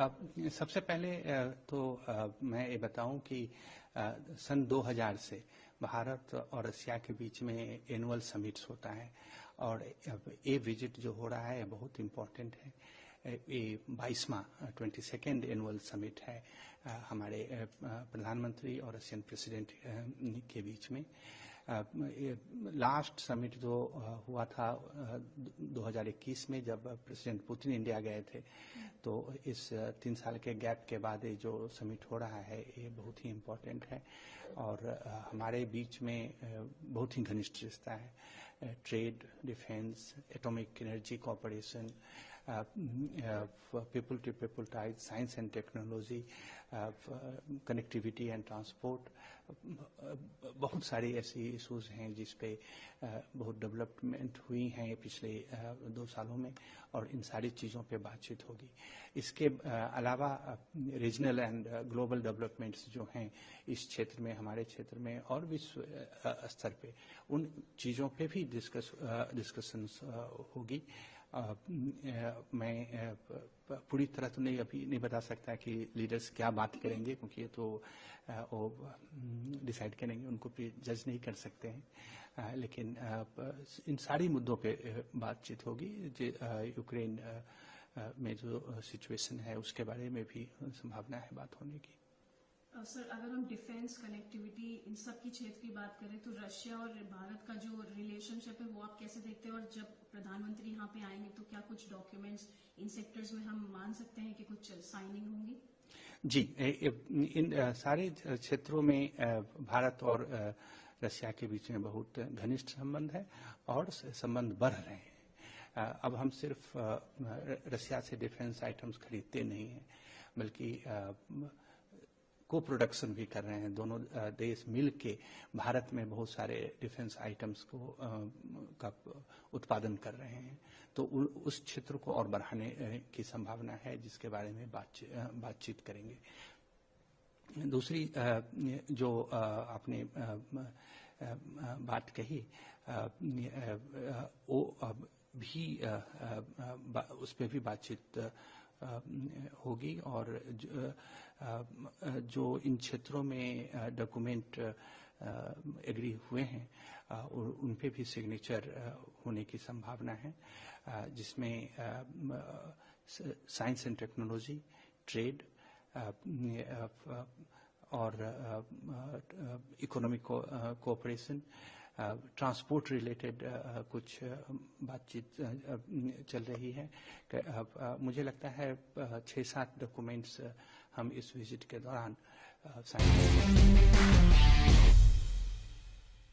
सबसे पहले मैं ये बताऊं कि सन 2000 से भारत और रशिया के बीच में एनुअल समिट्स होता है और ये विजिट जो हो रहा है बहुत इम्पोर्टेंट है। ये 22वां 22nd एनुअल समिट है हमारे प्रधानमंत्री और रशियन प्रेसिडेंट के बीच में। लास्ट समिट जो हुआ था 2021 में जब प्रेसिडेंट पुतिन इंडिया गए थे, तो इस 3 साल के गैप के बाद ये जो समिट हो रहा है ये बहुत ही इम्पोर्टेंट है और हमारे बीच में बहुत ही घनिष्ठ रिश्ता है। Trade, defence, atomic energy cooperation, people to people ties, science and technology, connectivity and transport, बहुत सारी ऐसी इशूज हैं जिस पे बहुत डेवलपमेंट हुई हैं पिछले 2 सालों में और इन सारी चीज़ों पे बातचीत होगी। इसके अलावा रीजनल एंड ग्लोबल डेवलपमेंट्स जो हैं इस क्षेत्र में, हमारे क्षेत्र में और विश्व स्तर पे, उन चीज़ों पे भी डिस्कशंस होगी। मैं पूरी तरह तो अभी नहीं बता सकता कि लीडर्स क्या बात करेंगे, क्योंकि ये तो वो डिसाइड करेंगे, उनको भी जज नहीं कर सकते हैं। लेकिन इन सारी मुद्दों पे बातचीत होगी। यूक्रेन में जो सिचुएशन है उसके बारे में भी संभावना है बात होने की। सर, अगर हम डिफेंस, कनेक्टिविटी, इन सब की क्षेत्र की बात करें तो रशिया और भारत का जो रिलेशनशिप है वो आप कैसे देखते हैं, और जब प्रधानमंत्री यहाँ पे आएंगे तो क्या कुछ डॉक्यूमेंट्स इन सेक्टर्स में हम मान सकते हैं कि कुछ साइनिंग होंगी? जी, इन सारे क्षेत्रों में भारत और रशिया के बीच में बहुत घनिष्ठ संबंध है और संबंध बढ़ रहे हैं। अब हम सिर्फ रशिया से डिफेंस आइटम्स खरीदते नहीं हैं, बल्कि को प्रोडक्शन भी कर रहे हैं। दोनों देश मिल के भारत में बहुत सारे डिफेंस आइटम्स का उत्पादन कर रहे हैं, तो उस क्षेत्र को और बढ़ाने की संभावना है, जिसके बारे में बातचीत करेंगे। दूसरी जो आपने बात कही वो भी उस पर भी बातचीत होगी और जो इन क्षेत्रों में डॉक्यूमेंट एग्री हुए हैं उन पे भी सिग्नेचर होने की संभावना है, जिसमें साइंस एंड टेक्नोलॉजी, ट्रेड और इकोनॉमिक कोऑपरेशन, ट्रांसपोर्ट रिलेटेड कुछ बातचीत चल रही है। मुझे लगता है 6-7 डॉक्यूमेंट्स हम इस विजिट के दौरान साइन